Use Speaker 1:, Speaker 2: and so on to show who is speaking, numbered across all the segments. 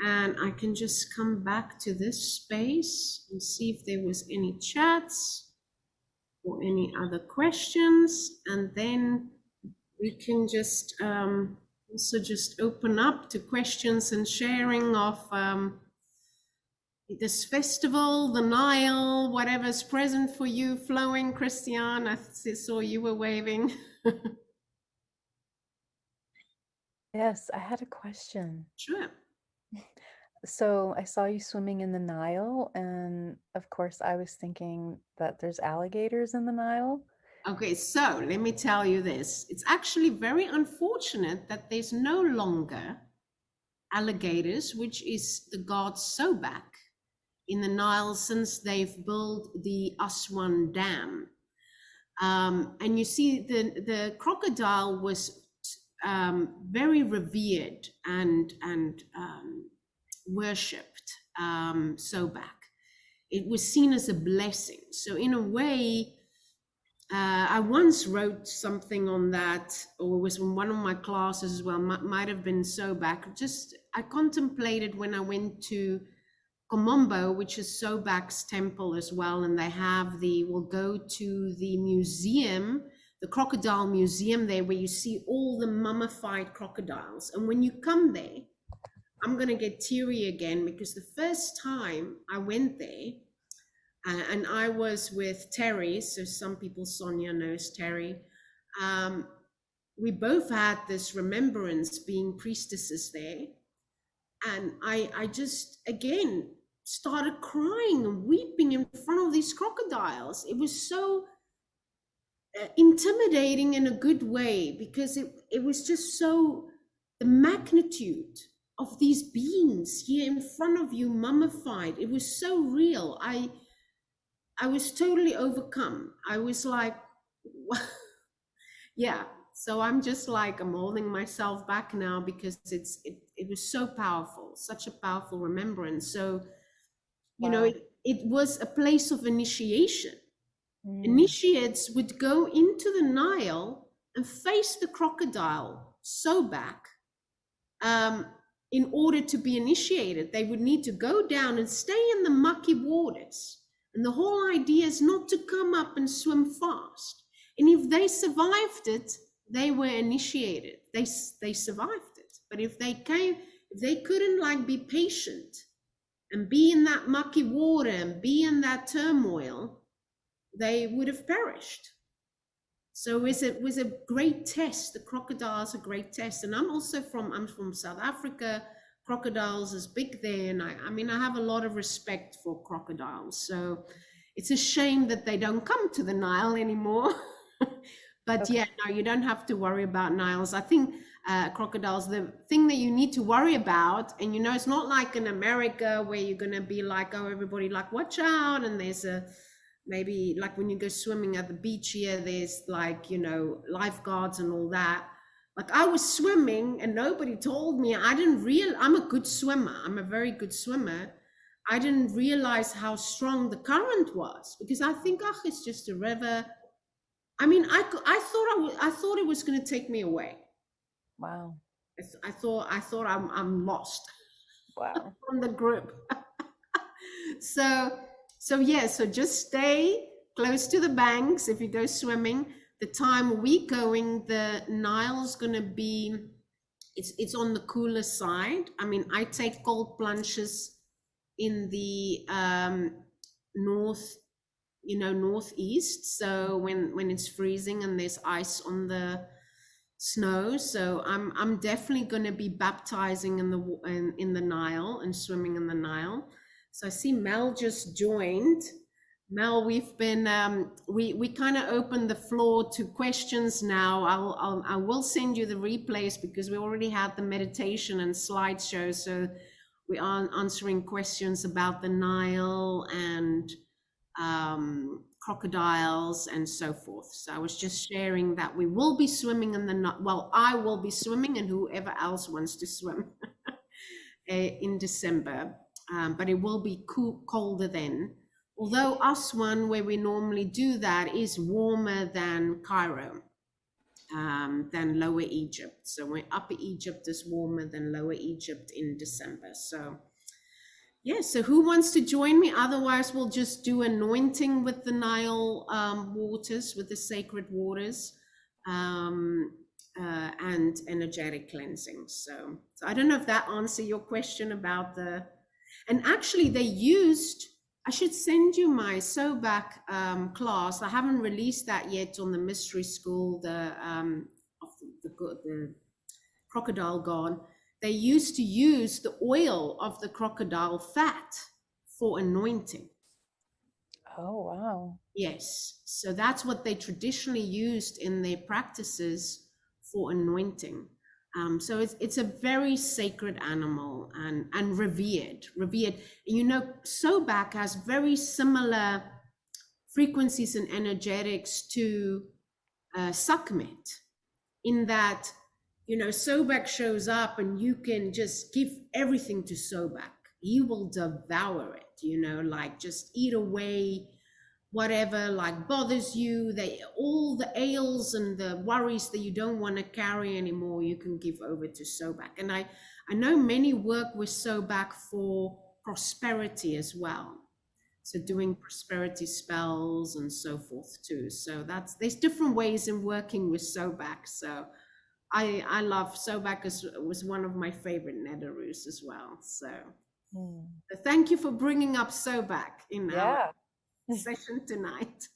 Speaker 1: And I can just come back to this space and see if there was any chats or any other questions. And then we can just also just open up to questions and sharing of this festival, the Nile, whatever's present for you, flowing. Christian, I saw you were waving.
Speaker 2: Yes, I had a question.
Speaker 1: Sure.
Speaker 2: So I saw you swimming in the Nile, and of course, I was thinking that there's alligators in the Nile.
Speaker 1: Okay, so let me tell you this. It's actually very unfortunate that there's no longer alligators, which is the god Sobak, in the Nile since they've built the Aswan Dam. And you see, the crocodile was very revered and worshipped, Sobak. It was seen as a blessing. So in a way, I once wrote something on that, or it was in one of my classes as well, might have been Sobak. Just, I contemplated when I went to Komombo, which is Sobak's temple as well, and they have we'll go to the museum, the crocodile museum there, where you see all the mummified crocodiles. And when you come there, I'm going to get teary again, because the first time I went there, and I was with Terry, so some people, Sonia knows Terry, we both had this remembrance being priestesses there. And I just, again, started crying and weeping in front of these crocodiles. It was so intimidating in a good way, because it was just so, the magnitude of these beings here in front of you, mummified. It was so real. I was totally overcome. I was like, yeah. So I'm just like, I'm holding myself back now, because it was so powerful, such a powerful remembrance. So, you know,
Speaker 2: Wow.
Speaker 1: it was a place of initiation. Initiates would go into the Nile and face the crocodile Sobak. In order to be initiated, they would need to go down and stay in the mucky waters. And the whole idea is not to come up and swim fast. And if they survived it, they were initiated. They survived it. But if they couldn't like be patient and be in that mucky water and be in that turmoil, they would have perished. So it was a great test. The crocodiles are a great test. And I'm from South Africa. Crocodiles is big there. And I mean, I have a lot of respect for crocodiles. So it's a shame that they don't come to the Nile anymore. But
Speaker 2: Okay.
Speaker 1: yeah, no, you don't have to worry about Niles. I think crocodiles, the thing that you need to worry about, and you know, it's not like in America where you're going to be like, oh, everybody like, watch out. And there's maybe like when you go swimming at the beach here, there's like, you know, lifeguards and all that. Like I was swimming and nobody told me. I'm a good swimmer. I'm a very good swimmer. I didn't realize how strong the current was, because I think, oh, it's just a river. I mean, I thought it was going to take me away.
Speaker 2: Wow.
Speaker 1: I thought I'm lost
Speaker 2: Wow.
Speaker 1: from the group. So yeah, so just stay close to the banks if you go swimming. The time we going, the Nile's going to be, it's on the cooler side. I mean, I take cold plunges in the northeast. So when it's freezing and there's ice on the snow, so I'm definitely going to be baptizing in the Nile and swimming in the Nile. So I see Mel just joined. Mel, we've been we kind of opened the floor to questions now. I will send you the replays, because we already had the meditation and slideshow. So we are answering questions about the Nile and crocodiles and so forth. So I was just sharing that we will be swimming in I will be swimming, and whoever else wants to swim in December. But it will be colder then. Although Aswan, where we normally do that, is warmer than Cairo. than Lower Egypt. So when Upper Egypt is warmer than Lower Egypt in December. So yeah, so who wants to join me? Otherwise, we'll just do anointing with the Nile waters, with the sacred waters, and energetic cleansing. So I don't know if that answers your question about the, and actually they used, I should send you my Sobak class. I haven't released that yet on the Mystery School, of the crocodile god. They used to use the oil of the crocodile fat for anointing.
Speaker 2: Oh, wow.
Speaker 1: Yes, so that's what they traditionally used in their practices for anointing. So it's a very sacred animal and revered. You know, Sobak has very similar frequencies and energetics to Sukhmet, in that, you know, Sobek shows up and you can just give everything to Sobek. He will devour it, you know, like just eat away whatever like bothers you. They, all the ails and the worries that you don't want to carry anymore, you can give over to Sobek. And I know many work with Sobek for prosperity as well. So doing prosperity spells and so forth too. So there's different ways in working with Sobek. So I love Sobek, was one of my favorite Netaroos as well. So thank you for bringing up Sobek in our session tonight.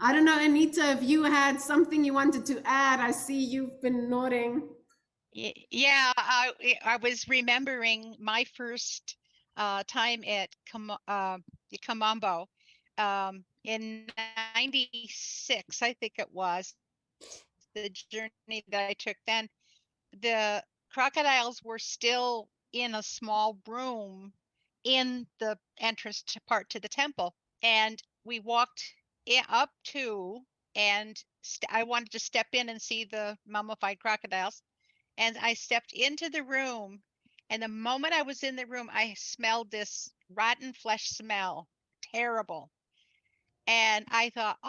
Speaker 1: I don't know, Anita, if you had something you wanted to add. I see you've been nodding.
Speaker 3: Yeah, I was remembering my first time at Kamambo in '96, I think it was, the journey that I took then. The crocodiles were still in a small room in the entrance part to the temple. And we walked up to, and I wanted to step in and see the mummified crocodiles. And I stepped into the room, and the moment I was in the room, I smelled this rotten flesh smell, terrible. And I thought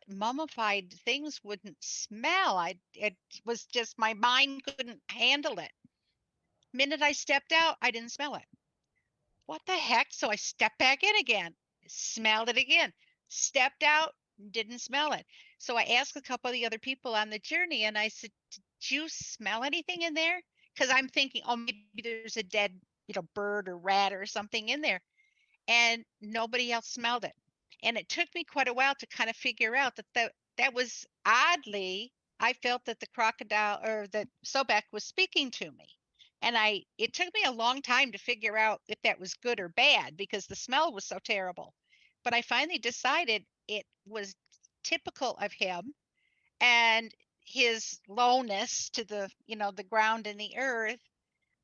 Speaker 3: mummified things wouldn't smell. It was just, my mind couldn't handle it. Minute I stepped out, I didn't smell it. What the heck? So I stepped back in again, smelled it again, stepped out, didn't smell it. So I asked a couple of the other people on the journey, and I said, did you smell anything in there? Because I'm thinking, oh, maybe there's a dead, bird or rat or something in there. And nobody else smelled it. And it took me quite a while to kind of figure out that was oddly, I felt that the crocodile, or that Sobek, was speaking to me. And it took me a long time to figure out if that was good or bad, because the smell was so terrible. But I finally decided it was typical of him and his lowness to the ground and the earth,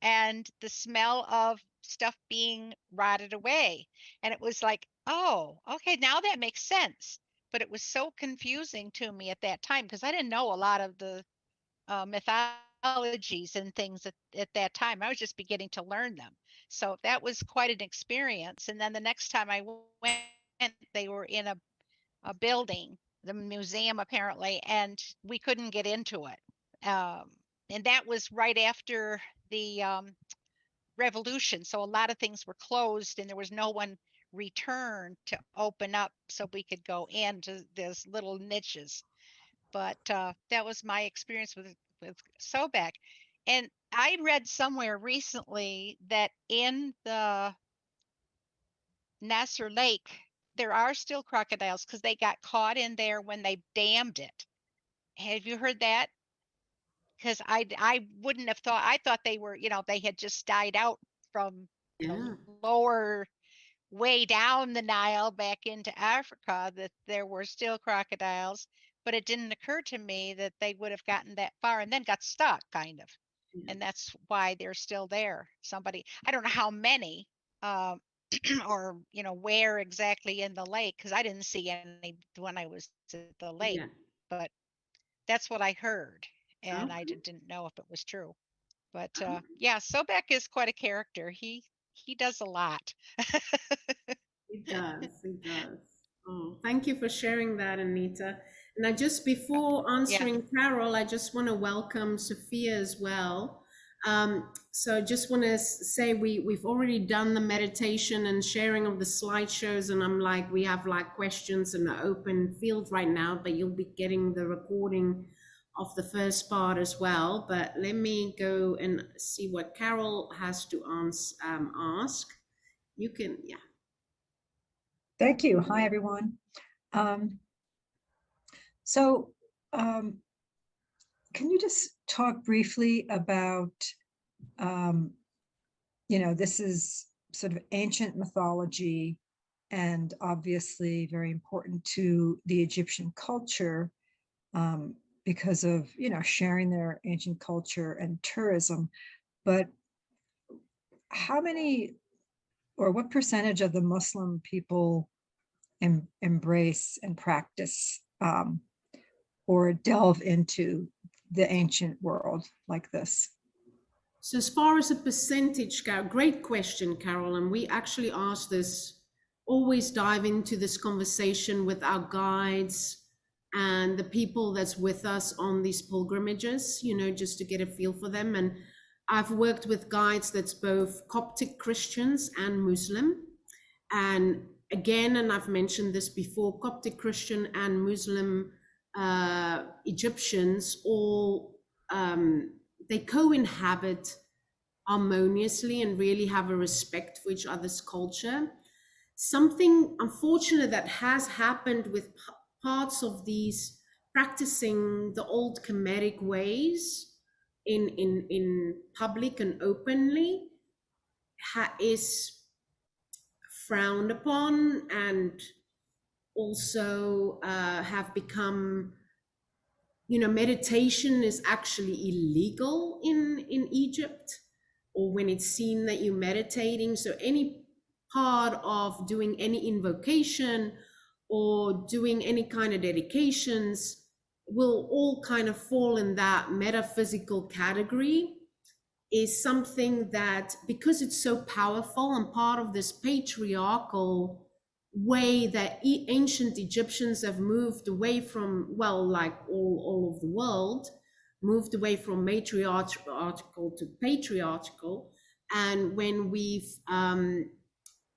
Speaker 3: and the smell of stuff being rotted away. And it was like, oh, okay, now that makes sense. But it was so confusing to me at that time, because I didn't know a lot of the mythologies and things at that time. I was just beginning to learn them. So that was quite an experience. And then the next time I went, they were in a building, the museum apparently, and we couldn't get into it. And that was right after the revolution. So a lot of things were closed, and there was no one returned to open up so we could go into those little niches. But that was my experience with Sobek. And I read somewhere recently that in the Nasser Lake, there are still crocodiles, because they got caught in there when they dammed it. Have you heard that? Because I wouldn't have thought. I thought they were, they had just died out from the lower way down the Nile back into Africa, that there were still crocodiles. But it didn't occur to me that they would have gotten that far and then got stuck, kind of. And that's why they're still there. I don't know how many, or where exactly in the lake, because I didn't see any when I was at the lake. But that's what I heard, and I didn't know if it was true. But yeah, Sobek is quite a character. He does a lot.
Speaker 1: He does. Oh, thank you for sharing that, Anita. And I just, before answering Carol, I just want to welcome Sophia as well. So I just want to say we've already done the meditation and sharing of the slideshows, and I'm like, we have like questions in the open field right now, but you'll be getting the recording of the first part as well. But let me go and see what Carol has to ask. You can, yeah.
Speaker 4: Thank you. Hi, everyone. Can you just talk briefly about, this is sort of ancient mythology and obviously very important to the Egyptian culture because of, sharing their ancient culture and tourism. But how many or what percentage of the Muslim people embrace and practice or delve into the ancient world like this?
Speaker 1: So as far as a percentage, great question, Carol, and we actually ask this, always dive into this conversation with our guides and the people that's with us on these pilgrimages, just to get a feel for them. And I've worked with guides that's both Coptic Christians and Muslim. And again, and I've mentioned this before, Coptic Christian and Muslim Egyptians all, they co-inhabit harmoniously and really have a respect for each other's culture. Something unfortunate that has happened with parts of these practicing the old Kemetic ways in public and openly is frowned upon, and also have become, meditation is actually illegal in Egypt, or when it's seen that you're meditating. So any part of doing any invocation or doing any kind of dedications will all kind of fall in that metaphysical category, is something that, because it's so powerful and part of this patriarchal way that ancient Egyptians have moved away from, well, like all of the world, moved away from matriarchal to patriarchal. And when we've,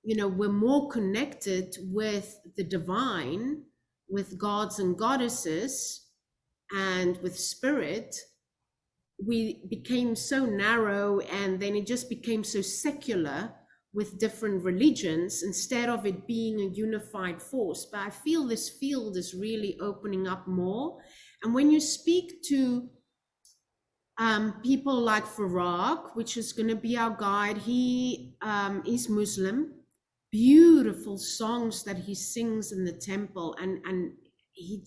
Speaker 1: we're more connected with the divine, with gods and goddesses, and with spirit, we became so narrow, and then it just became so secular with different religions instead of it being a unified force. But I feel this field is really opening up more. And when you speak to people like Farag, which is going to be our guide, he is Muslim, beautiful songs that he sings in the temple, and he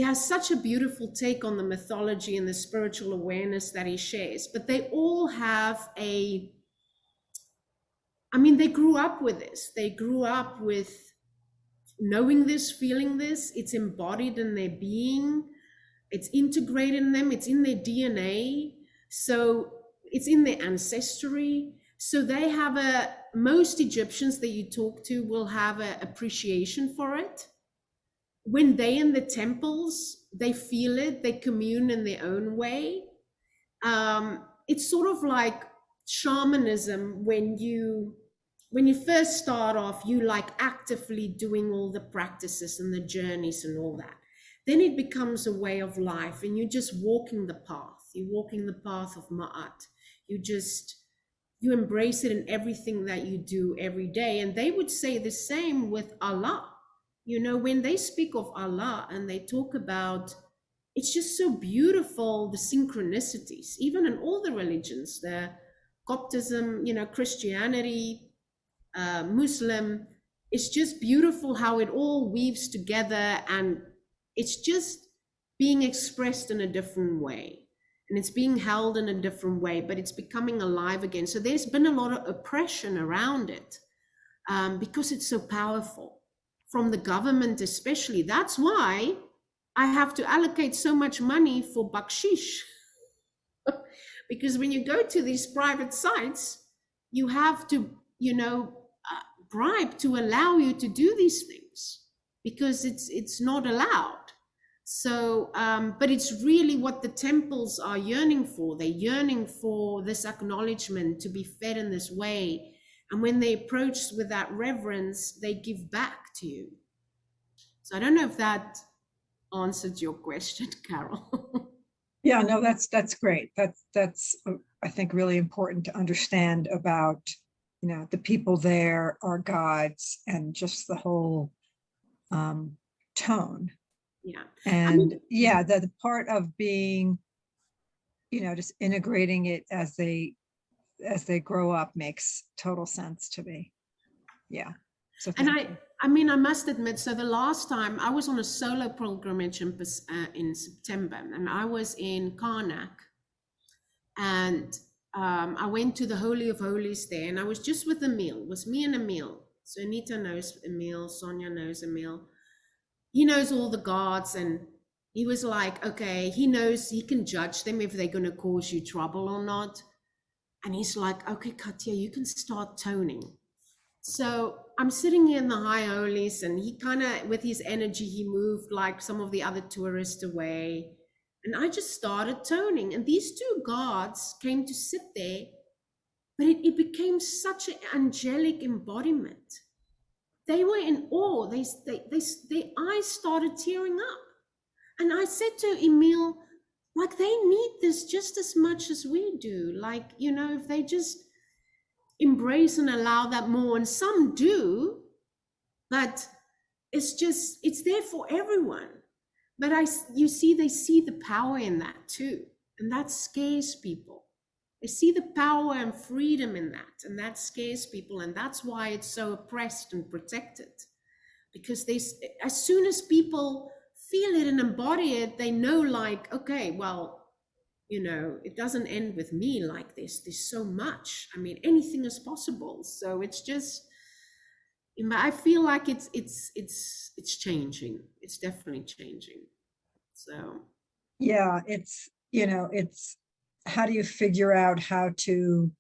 Speaker 1: has such a beautiful take on the mythology and the spiritual awareness that he shares. But they all have they grew up with this. They grew up with knowing this, feeling this. It's embodied in their being. It's integrated in them. It's in their DNA. So it's in their ancestry. So they have most Egyptians that you talk to will have an appreciation for it. When they in the temples, they feel it, they commune in their own way. It's sort of like shamanism. When you first start off, you like actively doing all the practices and the journeys and all that. Then it becomes a way of life, and you're just walking the path. You're walking the path of Ma'at. You embrace it in everything that you do every day. And they would say the same with Allah. When they speak of Allah and they talk about, it's just so beautiful, the synchronicities, even in all the religions, the Coptism, Christianity, Muslim, it's just beautiful how it all weaves together, and it's just being expressed in a different way, and it's being held in a different way, but it's becoming alive again. So there's been a lot of oppression around it because it's so powerful. From the government especially. That's why I have to allocate so much money for bakshish. Because when you go to these private sites, you have to, bribe to allow you to do these things. because it's not allowed. So, but it's really what the temples are yearning for. They're yearning for this acknowledgement, to be fed in this way. And when they approach with that reverence, they give back to you. So I don't know if that answered your question, Carol.
Speaker 4: Yeah, no, that's great. That's I think really important to understand about, you know, the people there are gods and just the whole tone.
Speaker 1: Yeah.
Speaker 4: And yeah, the part of being, you know, just integrating it as they grow up makes total sense to me. Yeah. So
Speaker 1: And
Speaker 4: thank you.
Speaker 1: I mean, I must admit, so the last time I was on a solo pilgrimage in September, and I was in Karnak, and I went to the Holy of Holies there, and I was just with Emil. It was me and Emil. So Anita knows Emil, Sonia knows Emil. He knows all the gods, and he was like, okay, he knows he can judge them if they're going to cause you trouble or not. And he's like, okay, Kathia, you can start toning. So I'm sitting here in the high holies, and he kind of, with his energy, he moved like some of the other tourists away. And I just started toning. And these two gods came to sit there, but it became such an angelic embodiment. They were in awe. Their eyes started tearing up. And I said to Emil, like, they need this just as much as we do. Like, you know, if they just embrace and allow that more, and some do, but it's there for everyone. But you see, they see the power in that too. And that scares people. They see the power and freedom in that, and that scares people. And that's why it's so oppressed and protected, because as soon as people feel it and embody it, they know, like, okay, well, you know, it doesn't end with me like this. There's so much. I mean, anything is possible. So it's just, I feel like it's changing. It's definitely changing. So
Speaker 4: yeah, it's, you know, it's how do you figure out how to,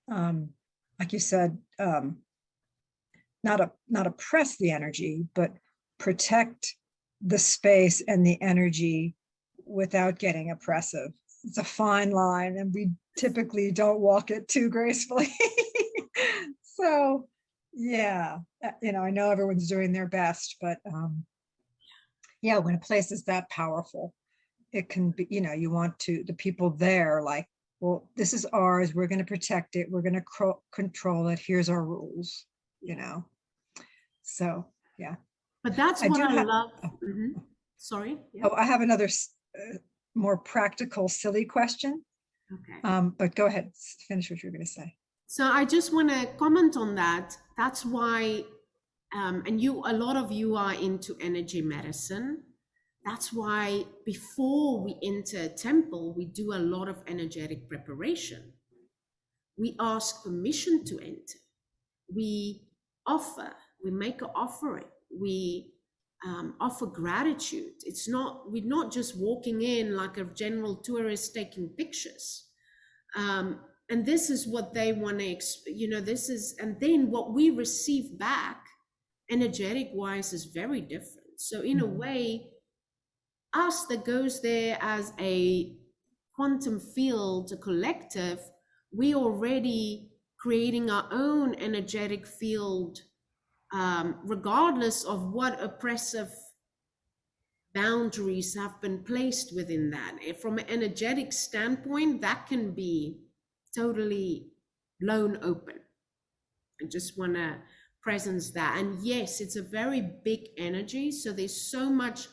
Speaker 4: like you said, not oppress the energy, but protect the space and the energy without getting oppressive. It's a fine line, and we typically don't walk it too gracefully. So yeah, you know, I know everyone's doing their best, but yeah, when a place is that powerful, it can be, you know, you want to, the people there, like, well, this is ours, we're going to protect it, we're going to control it, here's our rules, you know. So yeah,
Speaker 1: but that's what I love. Sorry.
Speaker 4: Yeah. Oh, I have another more practical, silly question.
Speaker 1: Okay.
Speaker 4: But go ahead, finish what you're going to say.
Speaker 1: So I just want to comment on that. That's why, and a lot of you are into energy medicine. That's why before we enter a temple, we do a lot of energetic preparation. We ask permission to enter. We make an offering. We offer gratitude. We're not just walking in like a general tourist taking pictures. And this is what they want to, you know, and then what we receive back energetic wise is very different. So in a way, us that goes there as a quantum field, a collective, we already creating our own energetic field, regardless of what oppressive boundaries have been placed within that. From an energetic standpoint, that can be totally blown open. I just want to presence that. And yes, it's a very big energy. So there's so much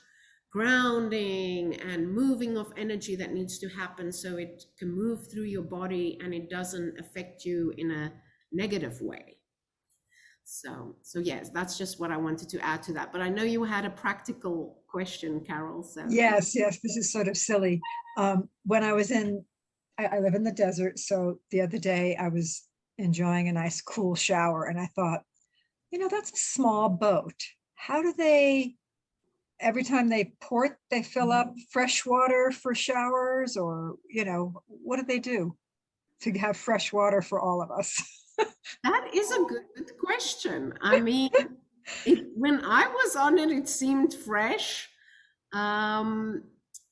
Speaker 1: grounding and moving of energy that needs to happen so it can move through your body and it doesn't affect you in a negative way. So yes, that's just what I wanted to add to that. But I know you had a practical question, Carol. So
Speaker 4: yes, this is sort of silly. When I was I live in the desert, so the other day I was enjoying a nice cool shower, and I thought, you know, that's a small boat. How do they, every time they port, they fill up fresh water for showers, or, you know, what do they do to have fresh water for all of us?
Speaker 1: that is a good question. I mean, When I was on it, it seemed fresh.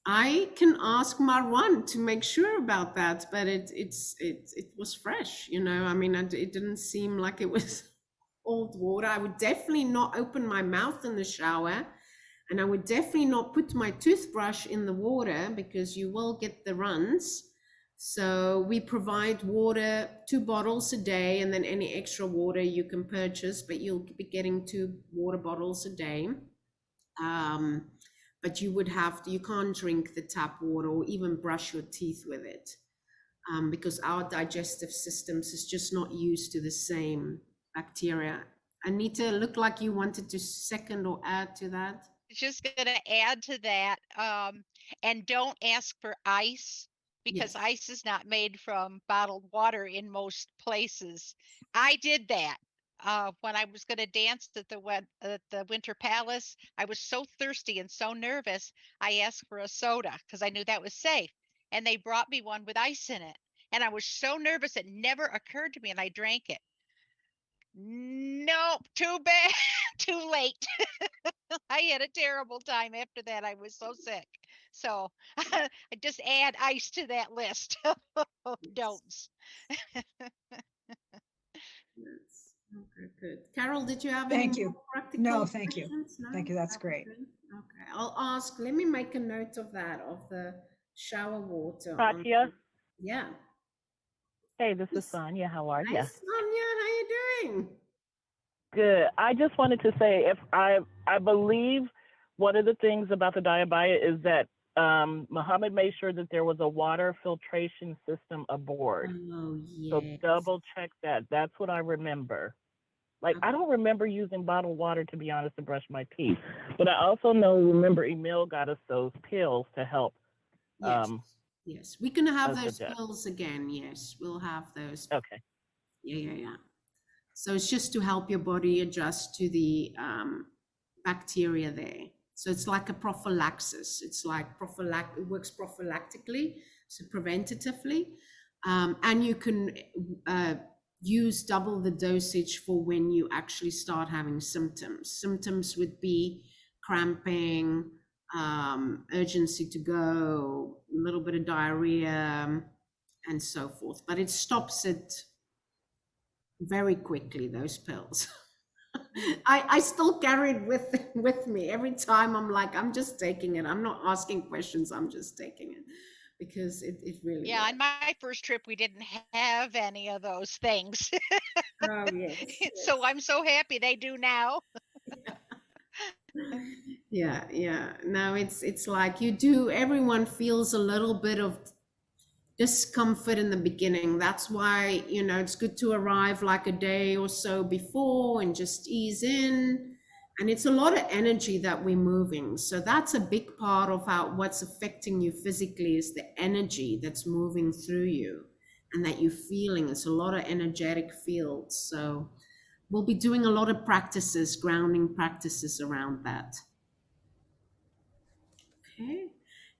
Speaker 1: I can ask Marwan to make sure about that, but it was fresh, you know. I mean, it didn't seem like it was old water. I would definitely not open my mouth in the shower, and I would definitely not put my toothbrush in the water because you will get the runs. So we provide water, 2 bottles a day, and then any extra water you can purchase, but you'll be getting 2 water bottles a day. But you can't drink the tap water or even brush your teeth with it, because our digestive systems is just not used to the same bacteria. Anita, looked like you wanted to second or add to that.
Speaker 3: Just going to add to that, and don't ask for ice, because
Speaker 1: Yes.
Speaker 3: ice is not made from bottled water in most places. I did that when I was going to dance at the Winter Palace. I was so thirsty and so nervous. I asked for a soda because I knew that was safe, and they brought me one with ice in it. And I was so nervous it never occurred to me, and I drank it. Nope, too bad, too late. I had a terrible time after that. I was so sick. So I just add ice to that list of don'ts.
Speaker 1: Yes. Okay, good. Carol, did you have
Speaker 4: Thank
Speaker 1: any
Speaker 4: you.
Speaker 1: more practical
Speaker 4: No, thank you.
Speaker 1: questions? No?
Speaker 4: Thank you. That's
Speaker 1: That was
Speaker 4: great.
Speaker 1: good. Okay, I'll ask. Let me make a note of that, of the shower water.
Speaker 5: Kathia,
Speaker 1: Yeah.
Speaker 5: hey, this is
Speaker 1: Yes.
Speaker 5: Sonia. How are
Speaker 1: Hi,
Speaker 5: you?
Speaker 1: Sonia. How you doing?
Speaker 5: Good. I just wanted to say, if I believe one of the things about the Diabaya is that Muhammad made sure that there was a water filtration system aboard.
Speaker 1: Oh,
Speaker 5: So
Speaker 1: yes.
Speaker 5: double check that. That's what I remember. Like, I don't remember using bottled water, to be honest, to brush my teeth. But I also remember Emil got us those pills to help.
Speaker 1: Yes. Yes. We're going to have
Speaker 5: us
Speaker 1: those
Speaker 5: adjust.
Speaker 1: pills again. Yes, we'll have those.
Speaker 5: Okay.
Speaker 1: Yeah. So it's just to help your body adjust to the bacteria there. So it's like a prophylaxis. It's like it works prophylactically, so preventatively. And you can use double the dosage for when you actually start having symptoms. Symptoms would be cramping, urgency to go, a little bit of diarrhea, and so forth. But it stops it very quickly, those pills. I still carry it with me every time. I'm like, I'm just taking it. I'm not asking questions. I'm just taking it because it really
Speaker 3: Yeah,
Speaker 1: works.
Speaker 3: on my first trip, we didn't have any of those things.
Speaker 1: Oh, yes.
Speaker 3: So I'm so happy they do now.
Speaker 1: Yeah. No, it's like you do, everyone feels a little bit of discomfort in the beginning. That's why, you know, it's good to arrive like a day or so before and just ease in. And it's a lot of energy that we're moving. So that's a big part of what's affecting you physically is the energy that's moving through you and that you're feeling. It's a lot of energetic fields. So we'll be doing a lot of practices, grounding practices around that. Okay.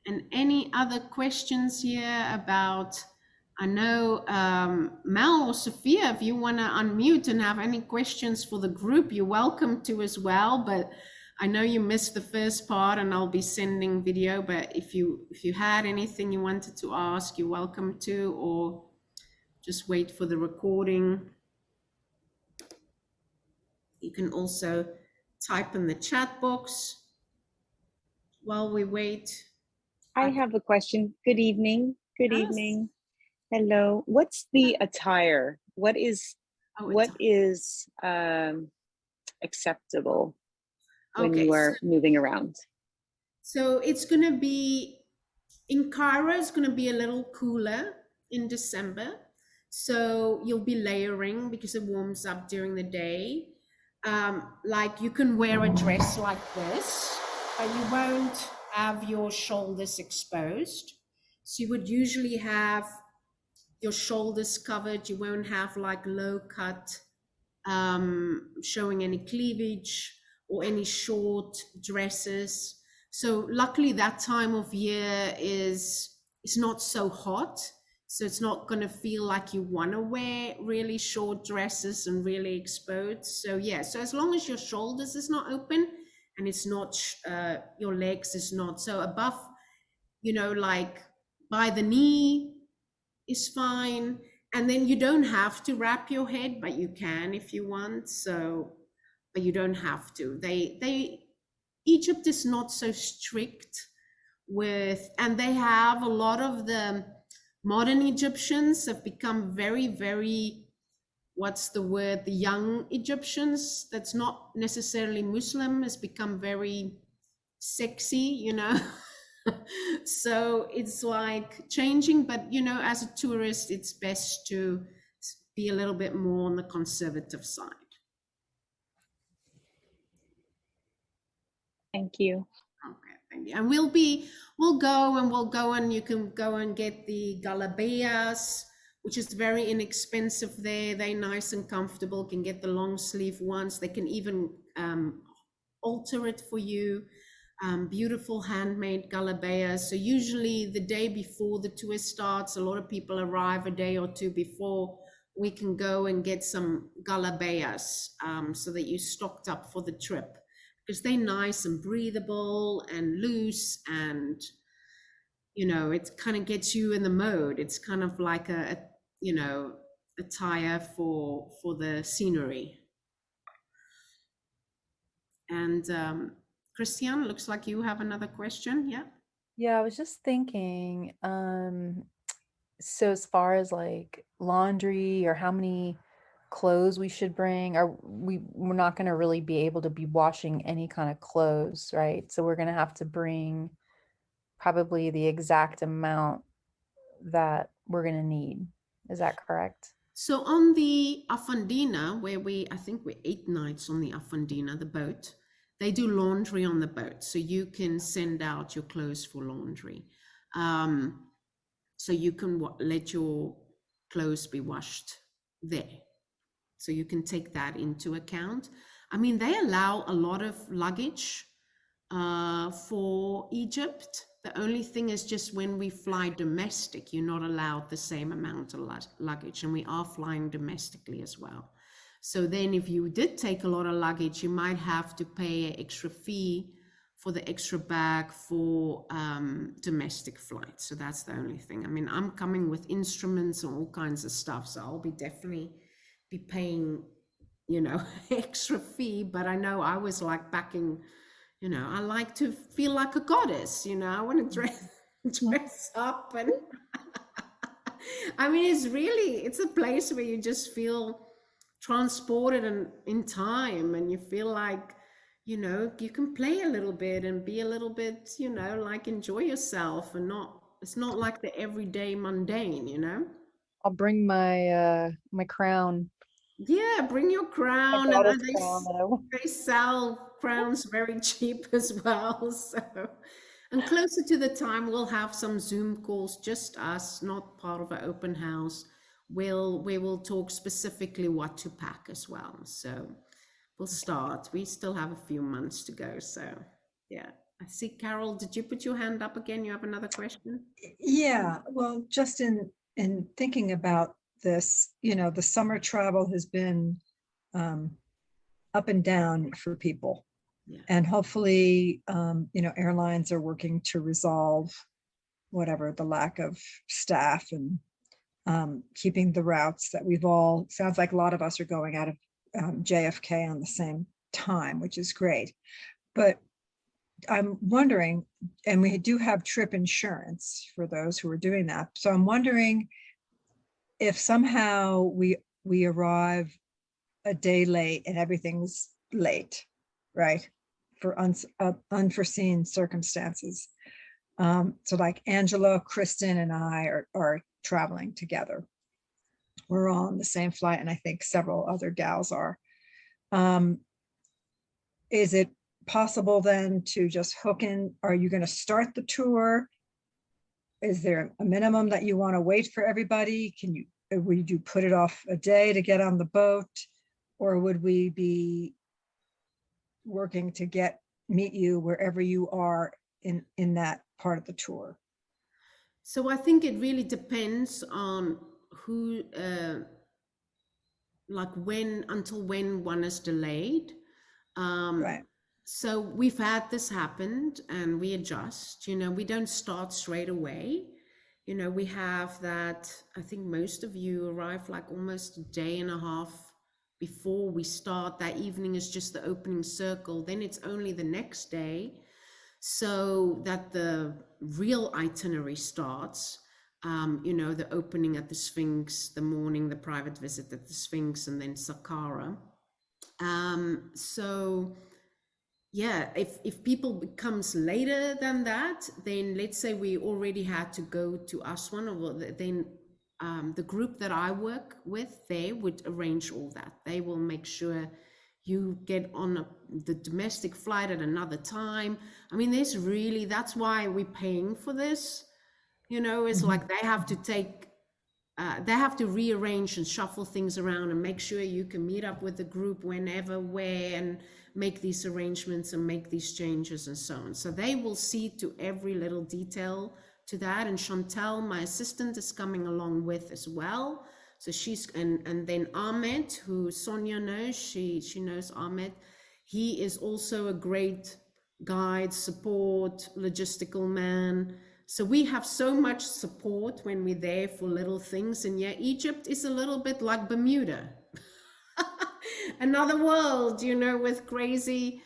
Speaker 1: And any other questions here about, I know Mel or Sophia, if you want to unmute and have any questions for the group, you're welcome to as well. But I know you missed the first part and I'll be sending video, but if you had anything you wanted to ask, you're welcome to, or just wait for the recording. You can also type in the chat box while we wait.
Speaker 6: I have a question. Good evening. Good
Speaker 1: Yes.
Speaker 6: evening. Hello. What's the attire? What is acceptable when you are moving around?
Speaker 1: So it's going to be in Cairo. It's going to be a little cooler in December. So you'll be layering because it warms up during the day. Like you can wear a dress like this, but you won't have your shoulders exposed. So you would usually have your shoulders covered. You won't have like low cut showing any cleavage or any short dresses. So luckily that time of year is not so hot. So it's not going to feel like you want to wear really short dresses and really exposed. So yeah, so as long as your shoulders is not open and it's not, your legs is not, so above, you know, like by the knee is fine. And then you don't have to wrap your head, but you can if you want. So, but you don't have to. Egypt is not so strict with, and they have a lot of the modern Egyptians have become very, very, what's the word? The young Egyptians, that's not necessarily Muslim, has become very sexy, you know. So it's like changing, but you know, as a tourist, it's best to be a little bit more on the conservative side.
Speaker 6: Thank you.
Speaker 1: Okay, thank you. And we'll go and you can go and get the galabeas, which is very inexpensive there. They're nice and comfortable, can get the long sleeve ones. They can even alter it for you. Beautiful handmade galabeas. So usually the day before the tour starts, a lot of people arrive a day or two before. We can go and get some galabeas so that you're stocked up for the trip, because they're nice and breathable and loose, and you know, it kind of gets you in the mode. It's kind of like a you know, attire for the scenery. And Christian, looks like you have another question. Yeah.
Speaker 2: Yeah, I was just thinking, so as far as like laundry or how many clothes we should bring, we're not going to really be able to be washing any kind of clothes, right? So we're going to have to bring probably the exact amount that we're going to need. Is that correct?
Speaker 1: So on the Afandina, where I think we're 8 nights on the Afandina, the boat, they do laundry on the boat. So you can send out your clothes for laundry. So you can let your clothes be washed there. So you can take that into account. I mean, they allow a lot of luggage for Egypt. The only thing is just when we fly domestic, you're not allowed the same amount of luggage, and we are flying domestically as well. So then if you did take a lot of luggage, you might have to pay an extra fee for the extra bag for domestic flights. So that's the only thing. I mean, I'm coming with instruments and all kinds of stuff, so I'll be definitely be paying, you know, extra fee. But I know I was like packing, you know, I like to feel like a goddess, you know, I want to dress up. And I mean, it's a place where you just feel transported and in time, and you feel like, you know, you can play a little bit and be a little bit, you know, like enjoy yourself, and it's not like the everyday mundane, you know.
Speaker 2: I'll bring my my crown.
Speaker 1: Yeah, bring your crown.
Speaker 2: My
Speaker 1: And
Speaker 2: goddess crown that I want.
Speaker 1: they sell crowns very cheap as well. So, and closer to the time, we'll have some Zoom calls, just us, not part of an open house. We will talk specifically what to pack as well. So we'll start. We still have a few months to go. So yeah, I see. Carol, did you put your hand up again? You have another question?
Speaker 4: Yeah, well, just in thinking about this, you know, the summer travel has been up and down for people.
Speaker 1: Yeah.
Speaker 4: And hopefully, you know, airlines are working to resolve whatever the lack of staff, and keeping the routes that sounds like a lot of us are going out of JFK on the same time, which is great. But I'm wondering, and we do have trip insurance for those who are doing that. So I'm wondering if somehow we arrive a day late and everything's late, right? For unforeseen circumstances. So like Angela, Kristen, and I are traveling together. We're all on the same flight, and I think several other gals are. Is it possible then to just hook in? Are you going to start the tour? Is there a minimum that you want to wait for everybody? Would you put it off a day to get on the boat? Or would we be working to meet you wherever you are in that part of the tour?
Speaker 1: So I think it really depends on who, like when, until when one is delayed.
Speaker 4: Right.
Speaker 1: So we've had this happened and we adjust, we don't start straight away. We have that, I think most of you arrive like almost a day and a half before we start. That evening is just the opening circle. Then it's only the next day, so that the real itinerary starts. The opening at the Sphinx, the morning, the private visit at the Sphinx, and then Saqqara. So yeah, if people becomes later than that, then let's say we already had to go to Aswan, or then the group that I work with, they would arrange all that. They will make sure you get on the domestic flight at another time. I mean, that's why we're paying for this. It's like they have to they have to rearrange and shuffle things around and make sure you can meet up with the group whenever, where, and make these arrangements and make these changes and so on. So they will see to every little detail to that. And Chantal, my assistant, is coming along with as well. So she's, and then Ahmed, who Sonia knows, she knows Ahmed. He is also a great guide, support, logistical man. So we have so much support when we're there for little things. And yeah, Egypt is a little bit like Bermuda. Another world, with crazy,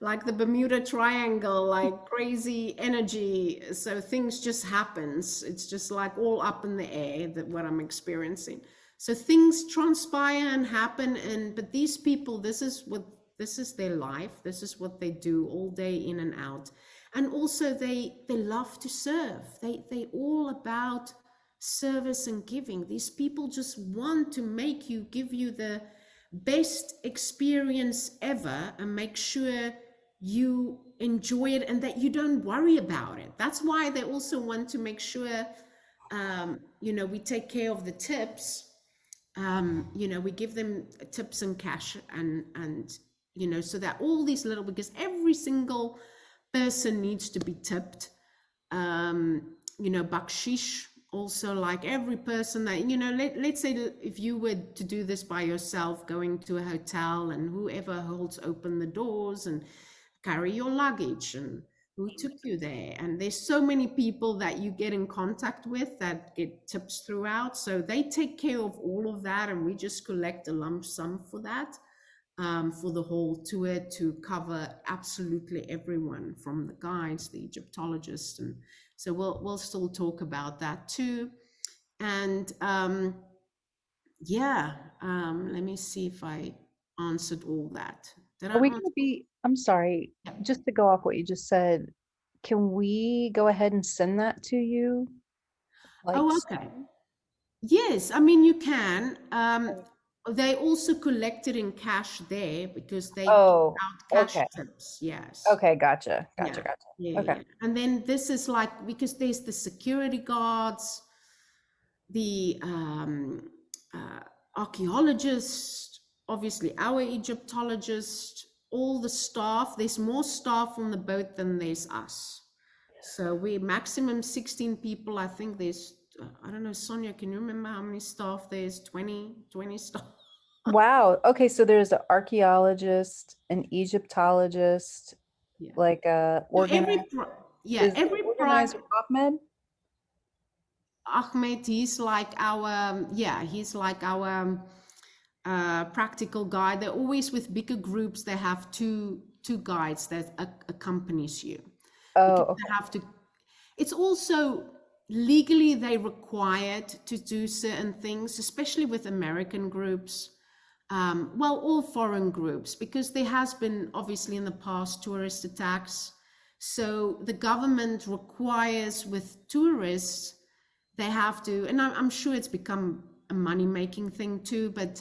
Speaker 1: like the Bermuda Triangle, like crazy energy. So things just happens. It's just like all up in the air, that what I'm experiencing. So things transpire and happen. But these people, this is their life. This is what they do all day in and out. And also they love to serve. They all about service and giving. These people just want to give you the best experience ever and make sure you enjoy it and that you don't worry about it. That's why they also want to make sure, we take care of the tips. We give them tips and cash and so that all these little, because every single person needs to be tipped. Bakshish also, like every person that, let's say that if you were to do this by yourself, going to a hotel and whoever holds open the doors and carry your luggage and who took you there. And there's so many people that you get in contact with that get tips throughout. So they take care of all of that. And we just collect a lump sum for that. For the whole tour, to cover absolutely everyone, from the guides, the Egyptologists, and so we'll still talk about that too. And let me see if I answered all that.
Speaker 2: Are we going to be, I'm sorry, just to go off what you just said, can we go ahead and send that to you?
Speaker 1: Okay. Yes, I mean, you can. They also collect it in cash there because they give out cash tips. Yes.
Speaker 2: Okay, gotcha.
Speaker 1: Okay.
Speaker 2: Yeah.
Speaker 1: And then this is like, because there's the security guards, the archaeologists, obviously our Egyptologist, all the staff. There's more staff on the boat than there's us. So we're maximum 16 people. I think there's, I don't know, Sonia, can you remember how many staff there's? 20 staff.
Speaker 2: Wow. Okay, so there's an archaeologist, an Egyptologist, like a organizer.
Speaker 1: Every
Speaker 2: organizer Ahmed.
Speaker 1: Ahmed, he's like our practical guide. They're always with bigger groups. They have two guides that accompanies you.
Speaker 2: Oh, okay.
Speaker 1: They have to. It's also legally they're required to do certain things, especially with American groups. All foreign groups, because there has been obviously in the past tourist attacks. So the government requires with tourists, they have to, and I'm sure it's become a money-making thing too, but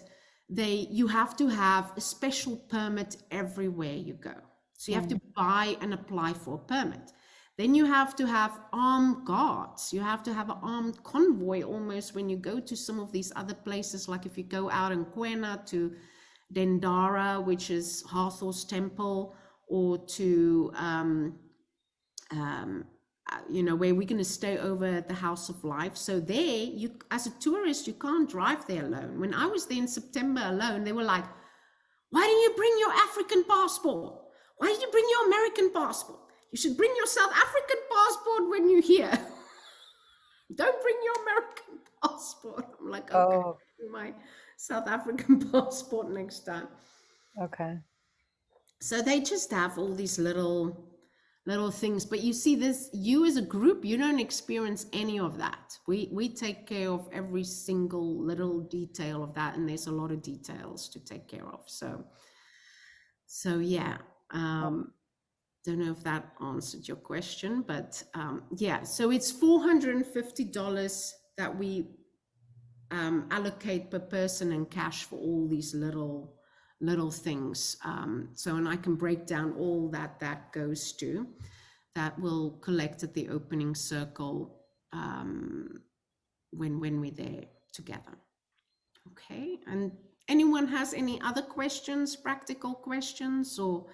Speaker 1: you have to have a special permit everywhere you go. So you have to buy and apply for a permit. Then you have to have armed guards. You have to have an armed convoy almost when you go to some of these other places. Like if you go out in Quena to Dendara, which is Hathor's temple, or to you know, where we're going to stay over at the House of Life. So there, you, as a tourist, you can't drive there alone. When I was there in September alone, they were like, why didn't you bring your African passport? Why did you bring your American passport? You should bring your South African passport when you're here. Don't bring your American passport. I'm like, okay,
Speaker 2: Oh,
Speaker 1: my South African passport next time.
Speaker 2: okay.
Speaker 1: So they just have all these little things, but you see this, you as a group, you don't experience any of that. We take care of every single little detail of that, and there's a lot of details to take care of. So yeah, don't know if that answered your question, but yeah, so it's $450 that we allocate per person in cash for all these little things. So, and I can break down all that goes to, that will collect at the opening circle when we're there together. Okay, and anyone has any other questions, practical questions, or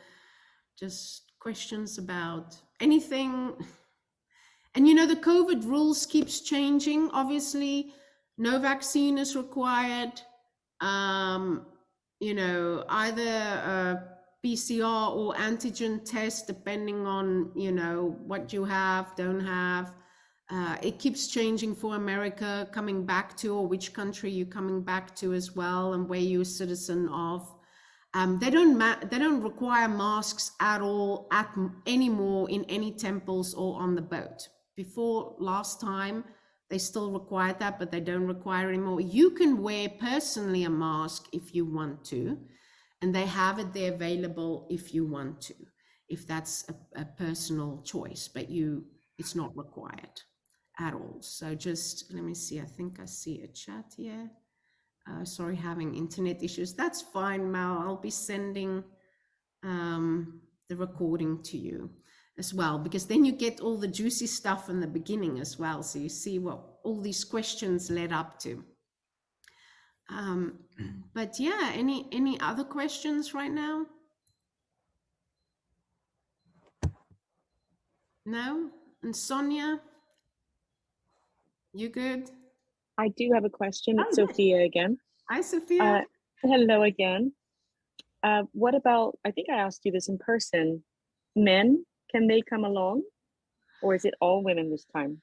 Speaker 1: just questions about anything? And you know, the COVID rules keeps changing. Obviously, no vaccine is required. You know, either a PCR or antigen test, depending on, you know, what you have, don't have. It keeps changing for America, coming back to, or which country you're coming back to as well, and where you're a citizen of. They don't require masks at all anymore in any temples or on the boat. Before last time, they still required that, but they don't require anymore. You can wear personally a mask if you want to, and they have it there available if you want to, if that's a personal choice, but it's not required at all. So just, let me see, I think I see a chat here. Sorry, having internet issues. That's fine, Mal. I'll be sending the recording to you as well, because then you get all the juicy stuff in the beginning as well. So you see what all these questions led up to. But yeah, any other questions right now? No? And Sonia, you good?
Speaker 6: I do have a question. It's
Speaker 1: Oh, yes.
Speaker 6: Sophia again.
Speaker 1: Hi, Sophia.
Speaker 6: Hello again. What about, I think I asked you this in person, men, can they come along? Or is it all women this time?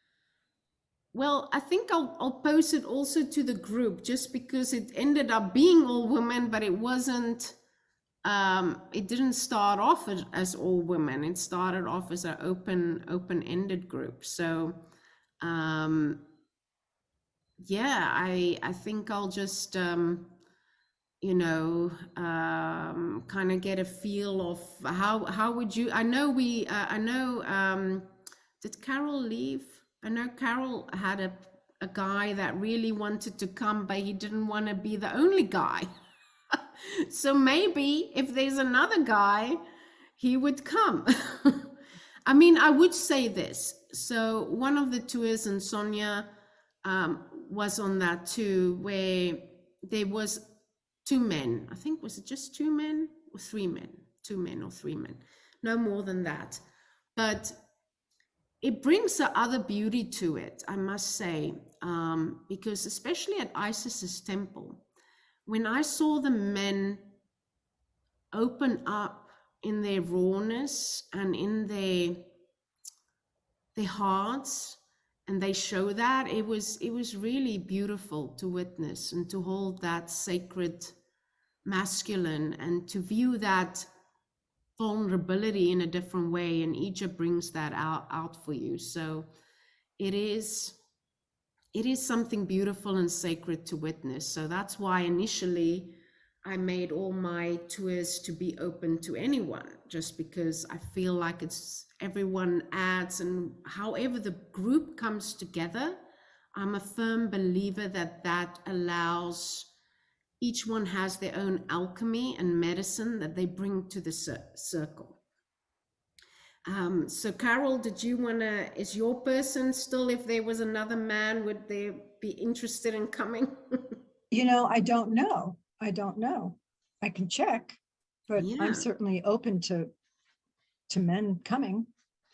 Speaker 1: Well, I think I'll post it also to the group, just because it ended up being all women, but it wasn't, it didn't start off as all women. It started off as an open-ended group. So, yeah, I think I'll just, you know, kind of get a feel of how would you, I know did Carol leave? I know Carol had a guy that really wanted to come, but he didn't want to be the only guy. So maybe if there's another guy, he would come. I mean, I would say this. So one of the tours, and Sonia was on that too, where there was 2 men. I think, was it just 2 men or 3 men? 2 men or 3 men, no more than that. But it brings the other beauty to it, I must say, because especially at Isis's temple, when I saw the men open up in their rawness and in their hearts, and they show that, it was really beautiful to witness and to hold that sacred masculine and to view that vulnerability in a different way, and Egypt brings that out for you. So it is something beautiful and sacred to witness. So that's why initially I made all my tours to be open to anyone, just because I feel like it's everyone adds, and however the group comes together, I'm a firm believer that allows, each one has their own alchemy and medicine that they bring to the circle. So Carol, did you is your person still, if there was another man, would they be interested in coming?
Speaker 4: You know, I don't know. I can check, but
Speaker 1: Yeah.
Speaker 4: I'm certainly open to men coming.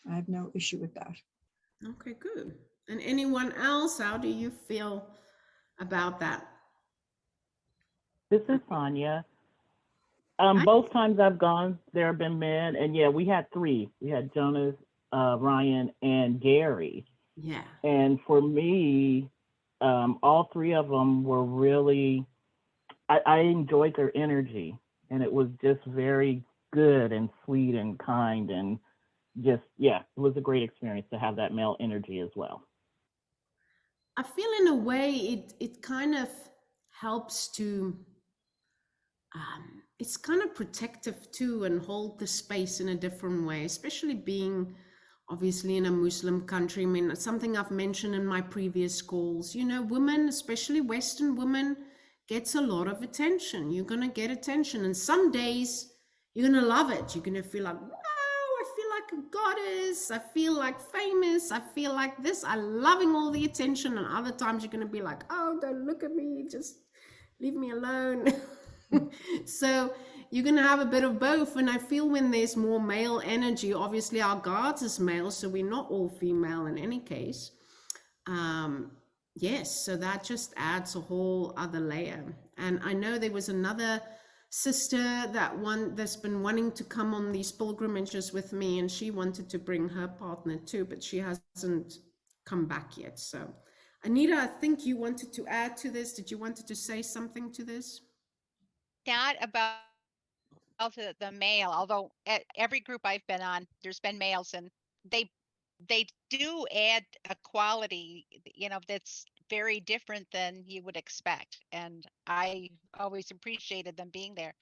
Speaker 4: I have no issue with that.
Speaker 1: Okay, good. And anyone else, how do you feel about that?
Speaker 5: This is
Speaker 1: Okay.
Speaker 5: Sonia.
Speaker 1: Hi.
Speaker 5: Both times I've gone, there have been men, and yeah, we had three. We had Jonas, Ryan, and Gary.
Speaker 1: Yeah.
Speaker 5: And for me, all three of them were really, I enjoyed their energy, and it was just very good and sweet and kind, and just, yeah, it was a great experience to have that male energy as well.
Speaker 1: I feel in a way it kind of helps to it's kind of protective too and hold the space in a different way, especially being obviously in a Muslim country. I mean, it's something I've mentioned in my previous calls. You know, women, especially Western women, gets a lot of attention. You're gonna get attention, and some days you're gonna love it. You're gonna feel like, wow, I feel like a goddess. I feel like famous. I feel like this. I'm loving all the attention. And other times you're gonna be like, oh, don't look at me. Just leave me alone. So you're going to have a bit of both. And I feel when there's more male energy, obviously our guards is male, so we're not all female in any case. um yes, so that just adds a whole other layer. And I know there was another sister that's been wanting to come on these pilgrimages with me, and she wanted to bring her partner too, but she hasn't come back yet. So Anita, I think you wanted to add to this. Did you wanted to say something to this?
Speaker 3: Not about the male, although at every group I've been on, there's been males, and they they do add a quality, that's very different than you would expect. And I always appreciated them being there.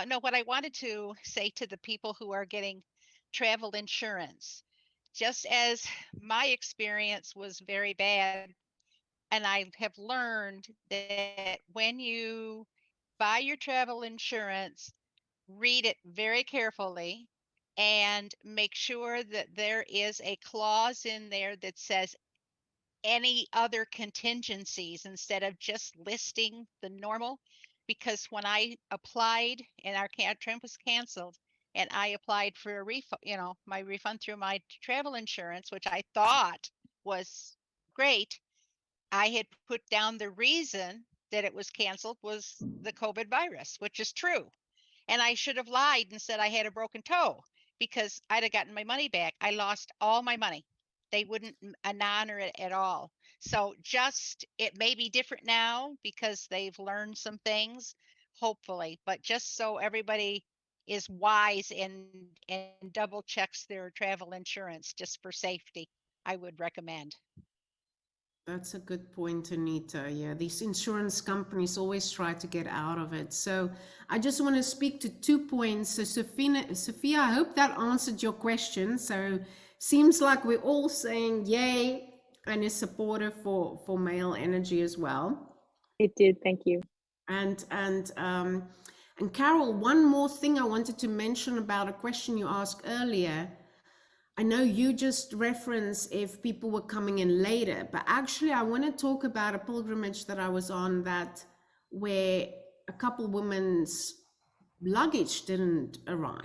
Speaker 3: No, what I wanted to say to the people who are getting travel insurance, just as my experience was very bad, and I have learned that when you buy your travel insurance, read it very carefully and make sure that there is a clause in there that says any other contingencies instead of just listing the normal. Because when I applied and our trip was canceled, and I applied for a refund, my refund through my travel insurance, which I thought was great, I had put down the reason that it was canceled was the COVID virus, which is true. And I should have lied and said I had a broken toe, because I'd have gotten my money back. I lost all my money. They wouldn't honor it at all. So it may be different now because they've learned some things, hopefully, but just so everybody is wise and double checks their travel insurance just for safety, I would recommend.
Speaker 1: That's a good point, Anita. Yeah, these insurance companies always try to get out of it. So I just want to speak to 2 points. So Sophia, I hope that answered your question. So seems like we're all saying yay and is supportive for male energy as well.
Speaker 6: It did. Thank you.
Speaker 1: And Carol, one more thing I wanted to mention about a question you asked earlier. I know you just referenced if people were coming in later, but actually I want to talk about a pilgrimage that I was on where a couple women's luggage didn't arrive.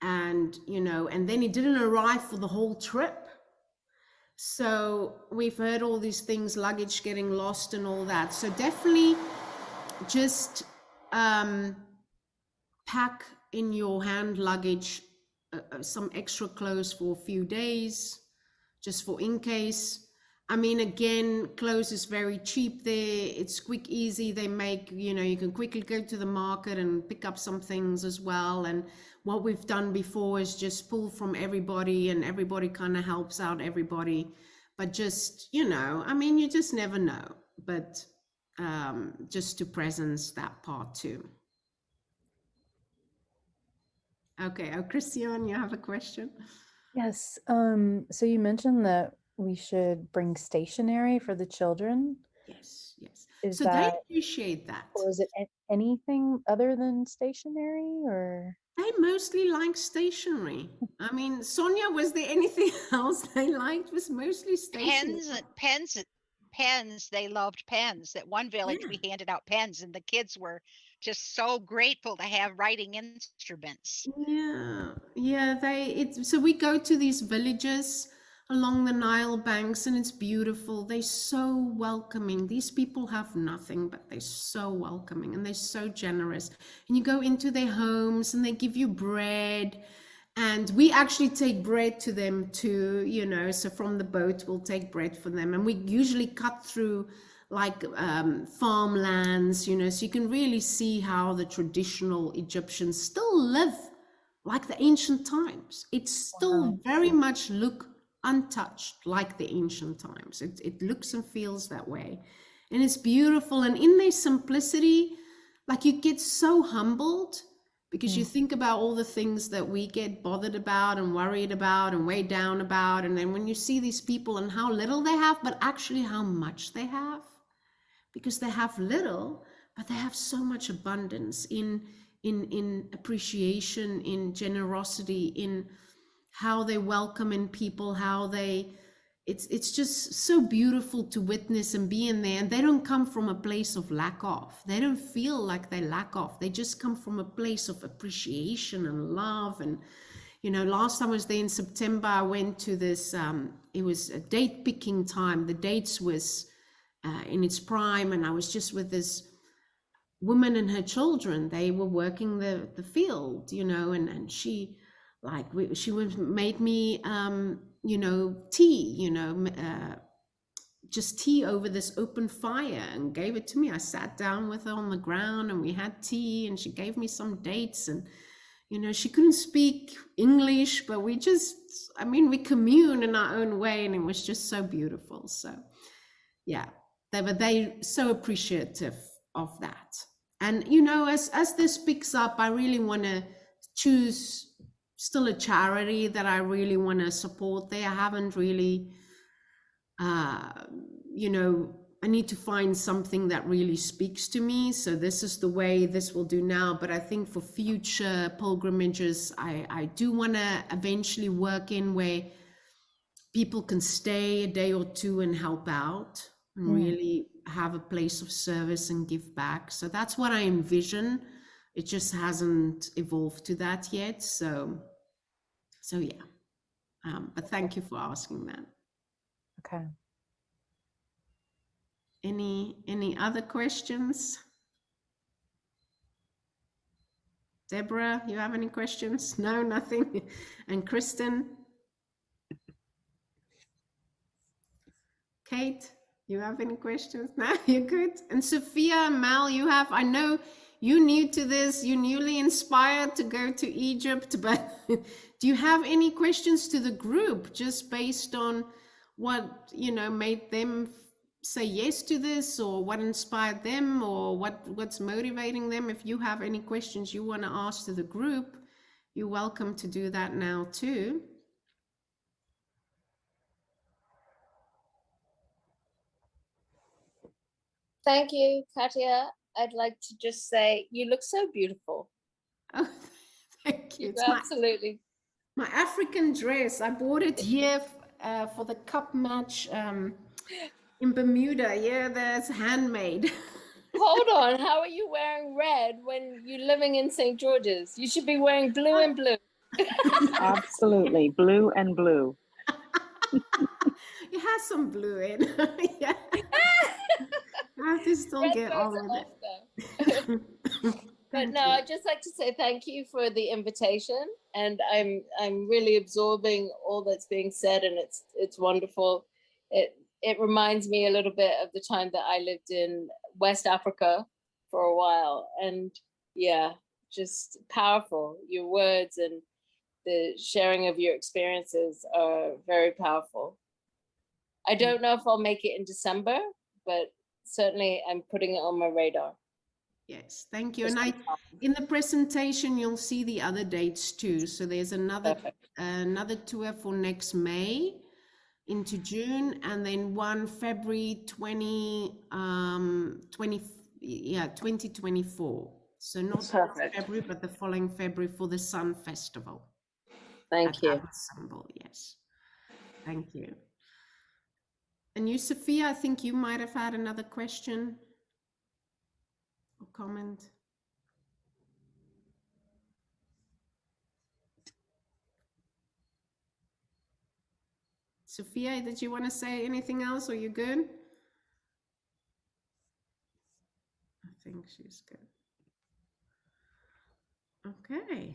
Speaker 1: And, and then it didn't arrive for the whole trip. So we've heard all these things, luggage getting lost and all that. So definitely just pack in your hand luggage some extra clothes for a few days, just for in case. I mean, again, clothes is very cheap there. It's quick, easy. They make, you can quickly go to the market and pick up some things as well. And what we've done before is just pull from everybody, and everybody kind of helps out everybody. But just, I mean, you just never know. But just to presence that part too. Okay. Oh, Christian, you have a question?
Speaker 2: Yes. So you mentioned that we should bring stationery for the children.
Speaker 1: Yes, yes.
Speaker 2: Is
Speaker 1: So they
Speaker 2: that,
Speaker 1: appreciate that.
Speaker 2: or is it anything other than stationery, or?
Speaker 1: They mostly like stationery. I mean, Sonia, was there anything else they liked? Was mostly stationery.
Speaker 3: Pens. They loved pens. At one village,
Speaker 1: Yeah.
Speaker 3: we handed out pens, and the kids were just so grateful to have writing instruments.
Speaker 1: Yeah, yeah. So we go to these villages along the Nile banks, and it's beautiful. They're so welcoming. These people have nothing, but they're so welcoming and they're so generous. And you go into their homes and they give you bread. And we actually take bread to them too, you know, so from the boat we'll take bread for them. And we usually cut through like farmlands, you know, so you can really see how the traditional Egyptians still live like the ancient times. It still very much look untouched like the ancient times. It looks and feels that way. And it's beautiful. And in their simplicity, like you get so humbled because you think about all the things that we get bothered about and worried about and weighed down about. And then when you see these people and how little they have, but actually how much they have, because they have little, but they have so much abundance in appreciation, in generosity, in how they welcome in people, how they, it's just so beautiful to witness and be in there. And they don't come from a place of lack of. They don't feel like they lack of. They just come from a place of appreciation and love. And, you know, last time I was there in September, I went to this, it was a date picking time. The dates was in its prime. And I was just with this woman and her children. They were working the field, you know, and she, like, she made me, you know, tea, you know, just tea over this open fire and gave it to me. I sat down with her on the ground and we had tea and she gave me some dates. And, you know, she couldn't speak English, but we just, I mean, we commune in our own way, and it was just so beautiful. So yeah, they so appreciative of that. And, you know, as this picks up, I really want to choose still a charity that I really want to support there. I haven't really, you know, I need to find something that really speaks to me. So this is the way this will do now. But I think for future pilgrimages, I do want to eventually work in where people can stay a day or two and help out and really have a place of service and give back. So that's what I envision. It just hasn't evolved to that yet. So yeah. But thank you for asking that.
Speaker 2: Okay.
Speaker 1: Any other questions? Deborah, you have any questions? No, nothing. And Kristen? Kate, you have any questions? No, you're good. And Sophia, Mal, you have, I know you're new to this, you're newly inspired to go to Egypt, but do you have any questions to the group just based on what, you know, made them say yes to this, or what inspired them, or what's motivating them? If you have any questions you want to ask to the group, you're welcome to do that now too.
Speaker 7: Thank you, Katia. I'd like to just say you look so beautiful.
Speaker 1: Oh, thank you. It's
Speaker 7: Absolutely.
Speaker 1: my African dress. I bought it here for the cup match in Bermuda. Yeah, that's handmade.
Speaker 7: Hold on. How are you wearing red when you're living in St. George's? You should be wearing blue and blue.
Speaker 5: Absolutely. Blue and blue.
Speaker 1: It has some blue in. Yeah. I have to still
Speaker 7: Red
Speaker 1: get
Speaker 7: goes
Speaker 1: on
Speaker 7: off,
Speaker 1: with it.
Speaker 7: But no, I'd just like to say thank you for the invitation, and I'm really absorbing all that's being said, and it's wonderful. It reminds me a little bit of the time that I lived in West Africa for a while, and yeah, just powerful. Your words and the sharing of your experiences are very powerful. I don't know if I'll make it in December, but certainly I'm putting it on my radar.
Speaker 1: Yes, thank you. And in the presentation, you'll see the other dates too. So there's another tour for next May into June, and then one February 2024. So not February, but the following February for the Sun Festival.
Speaker 7: Thank you.
Speaker 1: Symbol, yes. Thank you. And you, Sophia, I think you might have had another question or comment. Sophia, did you want to say anything else? Are you good? I think she's good. Okay.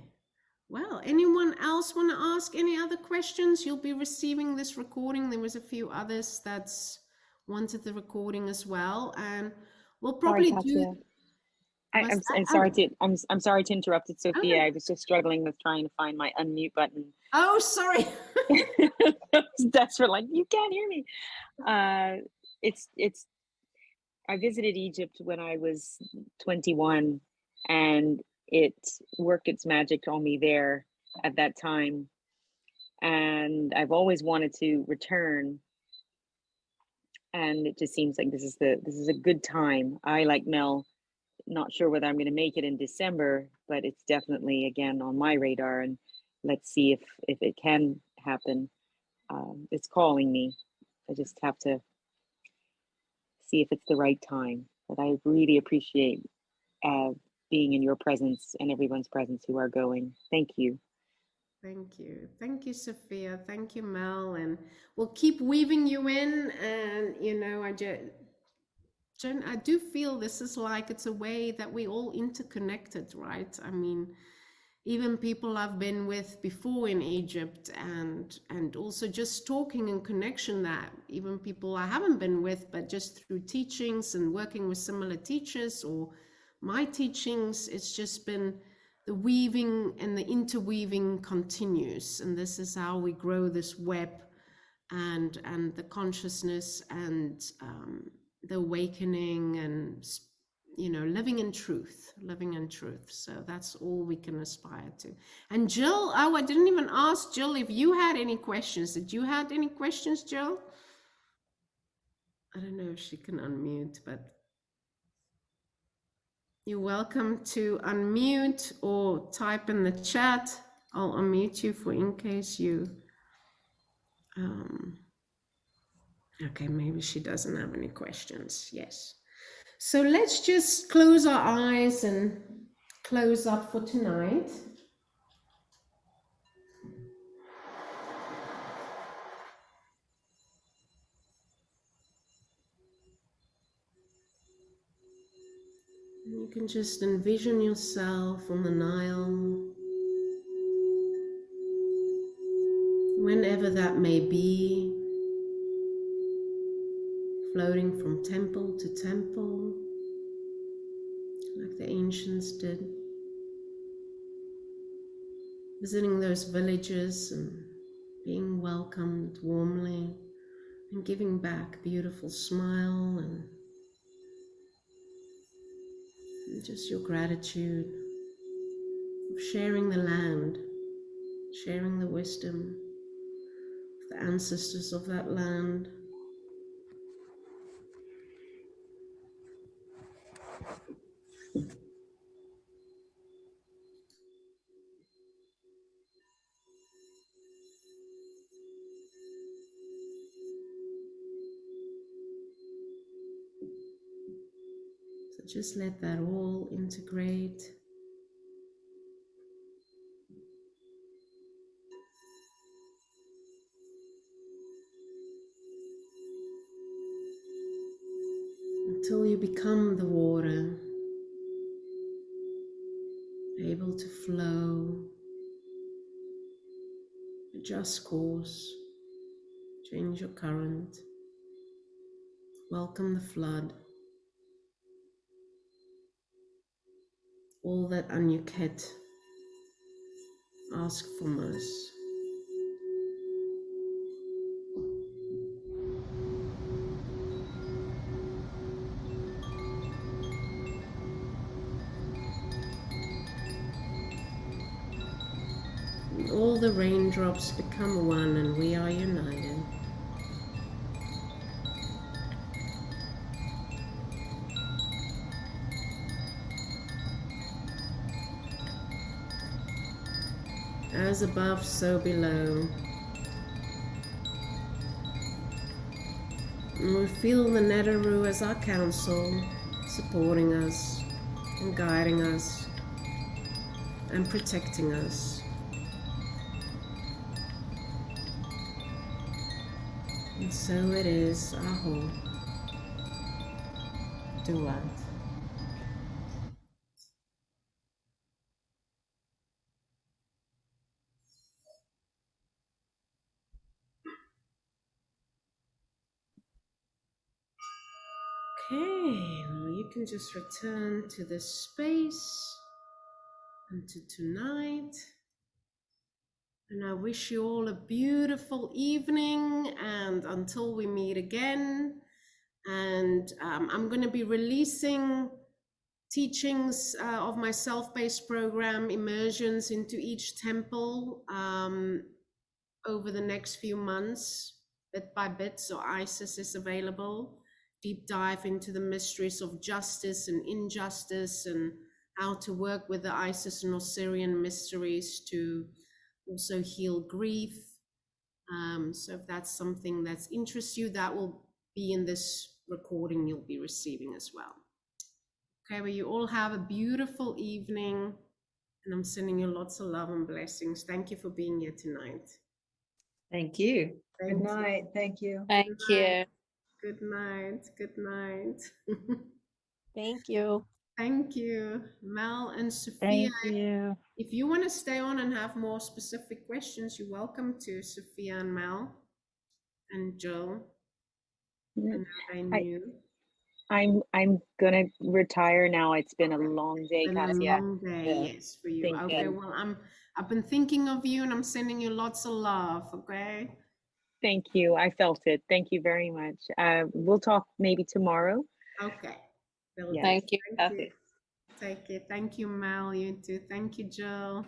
Speaker 1: Well, anyone else want to ask any other questions? You'll be receiving this recording. There was a few others that's wanted the recording as well, and we'll probably do.
Speaker 6: I'm sorry to I'm sorry to interrupt it, Sophia.
Speaker 1: Okay.
Speaker 6: I was just struggling with trying to find my unmute button.
Speaker 1: Oh, sorry.
Speaker 6: That's for like, you can't hear me. It's I visited Egypt when I was 21, and it worked its magic on me there at that time. And I've always wanted to return. And it just seems like this is a good time. I, like Mel, not sure whether I'm going to make it in December, but it's definitely again on my radar. And let's see if it can happen. It's calling me. I just have to see if it's the right time. But I really appreciate being in your presence and everyone's presence who are going. Thank you.
Speaker 1: Thank you. Thank you, Sophia. Thank you, Mel. And we'll keep weaving you in. And, you know, I do feel this is like, it's a way that we all interconnected, right? I mean, even people I've been with before in Egypt, and also just talking and connection, that even people I haven't been with, but just through teachings and working with similar teachers or my teachings, it's just been the weaving and the interweaving continues. And this is how we grow this web and the consciousness and the awakening and, you know, living in truth. So that's all we can aspire to. And Jill, oh, I didn't even ask Jill if you had any questions. Did you have any questions, Jill? I don't know if she can unmute, but you're welcome to unmute or type in the chat. I'll unmute you for in case you, okay, maybe she doesn't have any questions. Yes. So let's just close our eyes and close up for tonight. You can just envision yourself on the Nile, whenever that may be, floating from temple to temple, like the ancients did, visiting those villages and being welcomed warmly and giving back a beautiful smile and just your gratitude of sharing the land, sharing the wisdom of the ancestors of that land. So just let that all integrate. Until you become the water, able to flow, adjust course, change your current, welcome the flood, all that Anuket asks from us. All the raindrops become one and we are united. As above, so below. And we feel the Neteru as our counsel, supporting us and guiding us and protecting us. And so it is, Aho. Duat. Okay, well, you can just return to this space and to tonight. And I wish you all a beautiful evening, and until we meet again. And I'm going to be releasing teachings of my self-paced program, immersions into each temple over the next few months, bit by bit. So Isis is available. Deep dive into the mysteries of justice and injustice, and how to work with the Isis and Osirian mysteries to also heal grief. So if that's something that interests you, that will be in this recording you'll be receiving as well. Okay, well, you all have a beautiful evening, and I'm sending you lots of love and blessings. Thank you for being here tonight.
Speaker 8: Thank you.
Speaker 4: Good night. Thank you.
Speaker 7: Thank you.
Speaker 1: Good night. Good night.
Speaker 9: Thank you.
Speaker 1: Thank you, Mel and Sophia.
Speaker 5: Thank you.
Speaker 1: If you want to stay on and have more specific questions, you're welcome to, Sophia and Mel and Joe. And I knew.
Speaker 6: I'm gonna retire now. It's been a long day,
Speaker 1: It's been a
Speaker 6: Kathia.
Speaker 1: long day,
Speaker 8: Yeah.
Speaker 1: yes, for you.
Speaker 6: Thank
Speaker 1: Okay,
Speaker 6: you.
Speaker 1: well, I've been thinking of you, and I'm sending you lots of love. Okay.
Speaker 6: Thank you. I felt it. Thank you very much. We'll talk maybe tomorrow.
Speaker 1: Okay. Will
Speaker 6: Yes.
Speaker 1: do.
Speaker 7: Thank you,
Speaker 1: Thank
Speaker 7: Kathy.
Speaker 1: you. Take it. Thank you, Mel. You too. Thank you, Jill.